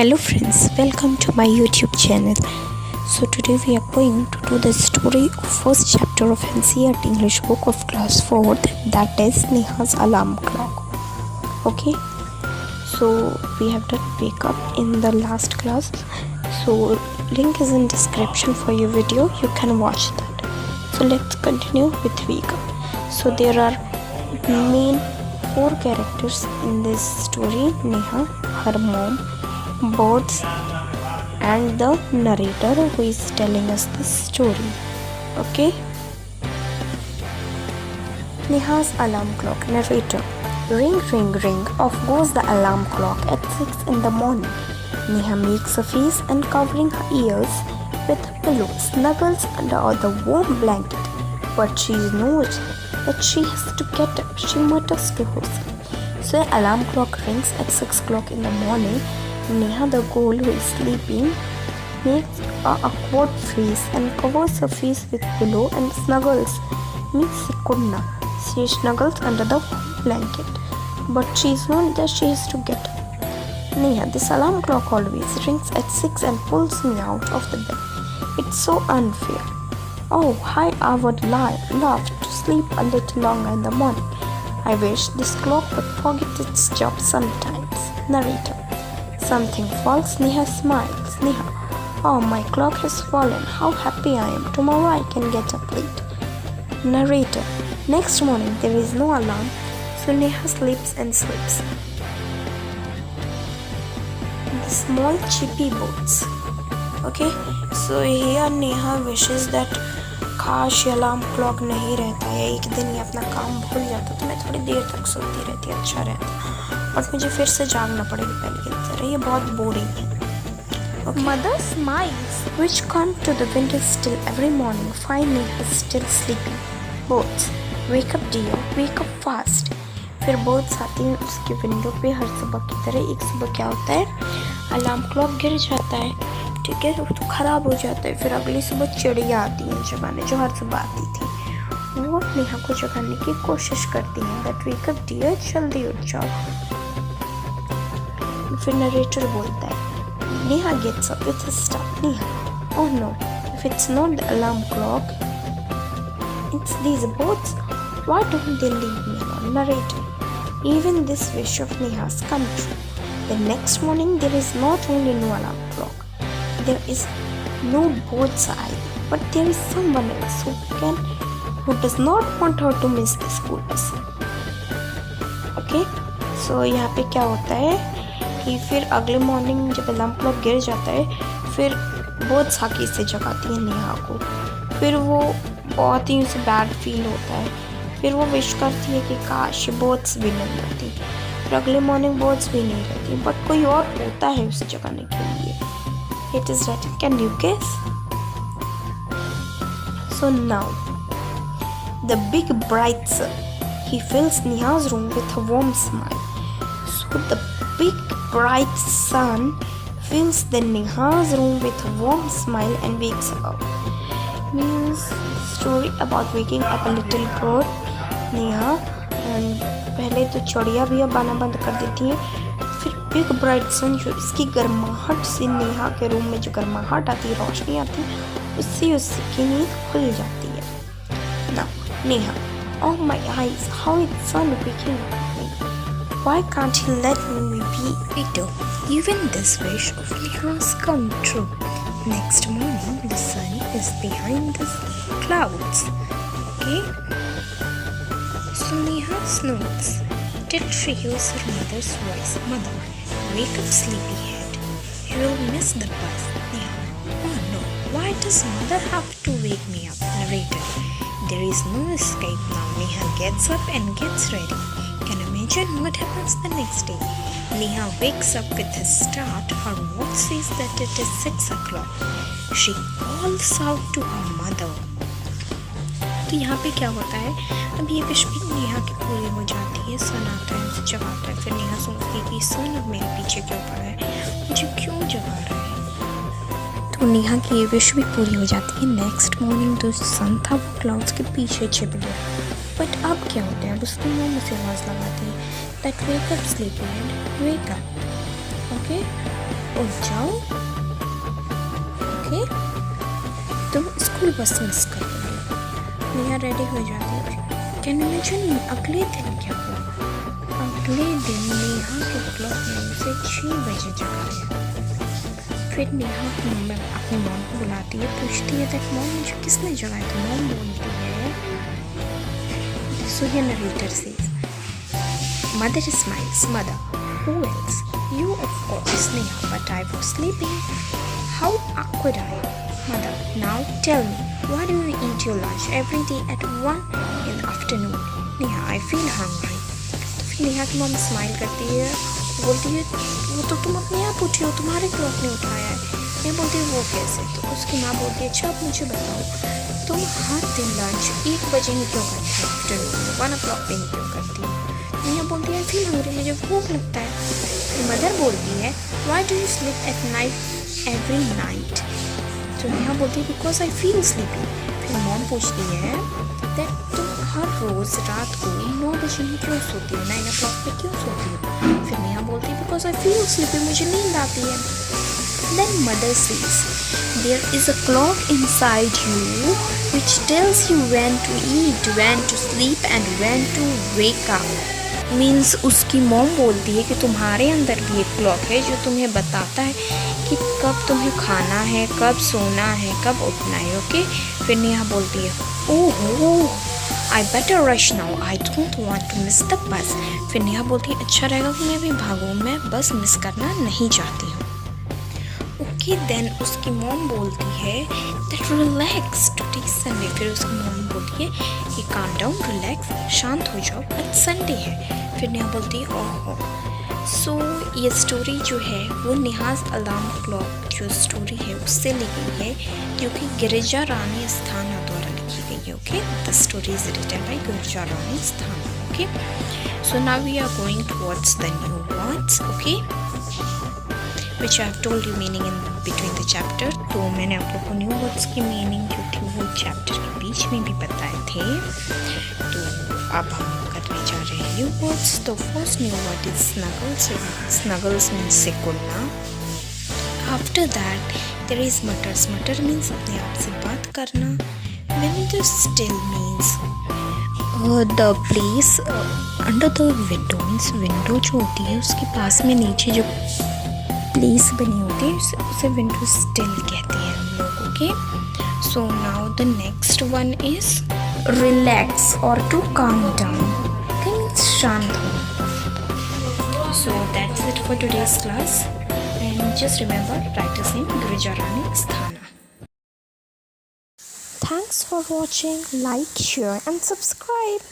Hello friends, welcome to my YouTube channel. So today we are going to do the story of first chapter of Ncert English book of class 4th, that is Neha's alarm clock. Okay, so we have done wake up in the last class. So link is in description for your video, you can watch that. So let's continue with wake up. So there are main 4 characters in this story: Neha, her mom, birds, and the narrator who is telling us the story. Okay, Neha's alarm clock. Narrator: ring ring ring, off goes the alarm clock at 6 in the morning. Neha makes a face and covering her ears with a pillow, snuggles under the warm blanket, but she knows that she has to get up. She mutters to herself. So the alarm clock rings at 6 o'clock in the morning. Neha, the girl who is sleeping, makes an awkward face and covers her face with pillow and snuggles. Means Sikunda. She snuggles under the blanket, but she is known that she has to get up. Neha, this alarm clock always rings at 6 and pulls me out of the bed. It's so unfair. Oh, I would love to sleep a little longer in the morning. I wish this clock would forget its job sometimes. Narrator: something falls. Neha smiles. Neha: oh, my clock has fallen. How happy I am. Tomorrow I can get up late. Narrator: next morning there is no alarm, so Neha sleeps and sleeps. The small chippy boats. Okay, so here Neha wishes that काश alarm clock नहीं रहता है, एक दिन ये अपना काम भूल जाता तो मैं थोड़ी देर तक सोती रहती, अच्छा रहता, और मुझे फिर से जागना पड़ेगा पहले की तरह. ये बहुत बोरिंग है. Okay. Mother smiles, which come to the window still every morning, find Neha still sleeping. Boats: wake up dear, wake up fast. फिर बोट्स आती हैं उसकी विंडो पे हर सुबह की तरह. एक सुबह क्या होता है, अलार्म क्लॉक गिर जाता है, ठीक है, तो ख़राब हो जाता है. फिर अगली सुबह चिड़िया आती हैं जगाने, जो हर सुबह आती थी. वो नेहा को जगाने की कोशिश करती हैं. दैट वेक अप डियर, जल्दी उठ जाओ. फिर नरेटर बोलता है, Neha gets up with a start. Neha: oh no, if it's not the alarm clock, it's these bots. Why don't they leave me alone. Narrator: even this wish of Neha's come true. The next morning there is not only no alarm clock, there is no boats either, but there is someone else who does not want her to miss the school bus. Okay, so यहाँ पे क्या होता है कि फिर अगले morning जब alarm clock गिर जाता है, फिर बोट्स आके से जगाती है नेहा को. फिर वो बहुत ही उसे बैड फील होता है. फिर वो विश करती है कि काश बोट्स भी नहीं रहती. फिर अगले मॉर्निंग बोट्स भी नहीं रहती, बट कोई और होता है उस जगाने के लिए. It is written. Can you guess? So now, the big bright sun, he fills Neha's room with a warm smile. So the big bright sun fills the Neha's room with a warm smile and wakes her up. Means story about waking up a little girl, Neha. And पहले तो चिड़िया भी अब आना बंद कर देती है. फिर बिग ब्राइट सन, जो इसकी गर्माहट से, नेहा के रूम में जो गर्माहट आती है, रोशनी आती है, उससे उसकी नींद खुल जाती है. Now Neha: oh my eyes, how it's sun waking up me. Why can't he let me be? Later, even this wish of Neha's come true. Next morning the sun is behind the clouds. Okay, so Neha snoods till she hears her mother's voice. Mother: wake up sleepyhead, you will miss the bus. Neha: oh no, why does mother have to wake me up. Narrator: there is no escape now. Neha gets up and gets ready. Can imagine what happens the next day. Neha wakes up with a start. Her watch says that it is 6 o'clock. She calls out to her mother. तो यहाँ पे क्या होता है, अब ये wish भी नेहा की पूरी हो जाती है. सन आता है, उसे जगाता है. फिर नेहा सोचती है कि सन अब मेरे पीछे क्यों पड़ा है, मुझे क्यों जगा रहा है. तो नेहा की ये विश भी पूरी हो जाती है. नेक्स्ट मॉर्निंग तो सन था, वो क्लाउड्स के पीछे छिप गया. बट अब क्या होता है, अब उसकी मुँह से आवाज़ लगाती है, that wake up sleepyhead, wake up. Okay, उठ जाओ, ओके? तुम स्कूल बस मिस कर रही हो। नेहा रेडी हो जाती है। कैन यू इमेजिन अगले दिन क्या हुआ? अगले दिन नेहा के क्लॉक ने उसे 6 बजे जगाया। फिर नेहा अपनी मॉम को बुलाती है, पूछती है दैट मॉम मुझे किसने जगाया? तो मॉम बोलती है, so here narrator says, mother smiles, mother, who else? You of course, Neha, but I was sleeping. How awkward I am. Mother, now tell me, why do you eat your lunch every day at 1 in the afternoon? Neha, I feel hungry. तो फिर नेहा की mom smile करती है, बोलती है वो तो तुम अपने आप उठी हो, तुम्हारे क्लॉक ने उठाया है। मैं बोलती हूँ वो कैसे? तो उसकी माँ बोलती है अच्छा आप मुझे बताओ, तुम हर दिन लंच 1 बजे ही क्यों करती हो? आफ्टरनून 1 o'clock पे ही क्यों करती हो? नेहा बोलती है आई फील हंग्री, मुझे भूख लगता है। फिर मदर बोलती है why do you sleep at night every night? तो नेहा बोलती है बिकॉज आई फील स्लीपी। फिर मॉम पूछती है दैट तुम हर रोज़ रात को 9 बजे ही क्यों सोती हो, 9 o'clock पे क्यों सोती हो? फिर नेहा बोलती है बिकॉज आई फील स्लीपी, मुझे नींद आती है। Then mother says, there is a clock inside you which tells you when to eat, when to sleep and when to wake up. Means उसकी मॉम बोलती है कि तुम्हारे अंदर भी एक क्लॉक है जो तुम्हें बताता है कि कब तुम्हें खाना है, कब सोना है, कब उठना है, ओके? फिर नेहा बोलती है ओह I better rush now, I don't want to miss the bus. फिर नेहा बोलती है अच्छा रहेगा कि मैं भी भागूँ, मैं बस मिस करना नहीं चाहती हूँ। ओके देन उसकी मॉम बोलती है दैट रिलैक्स टुडे संडे। फिर उसकी मॉम बोलती है कि काम डाउन, रिलैक्स, शांत हो जाओ, आज संडे है। फिर नेहा बोलती है ओहो। सो ये स्टोरी जो है वो नेहाज अलार्म क्लॉक जो स्टोरी है उससे ली गई है, क्योंकि गिरिजा रानी अस्थाना द्वारा लिखी गई है, okay? The story is written by Girija Rani Asthana, okay? So now we are going towards the new words, okay, which I have told you meaning in between the chapter. तो मैंने आप लोगों को न्यू वर्ड्स की मीनिंग जो थी वो चैप्टर के बीच में भी बताए थे। तो अब हम करने जा रहे हैं न्यू वर्ड्स। तो first new word is snuggles. Snuggles means सिकुड़ना। After that there is mutters. Mutter means अपने आप से बात करना। Windowsill means the place under the window. Means window जो होती है उसके पास में नीचे जो प्लेस बनी होती है उसे विंडो स्टिल कहते हैं हम लोग, okay? So now the next one is relax और to calm down, okay? Means शांत हो। So that's it for today's class and just remember right us name Girija Rani Asthana. Thanks for watching, like, share and subscribe.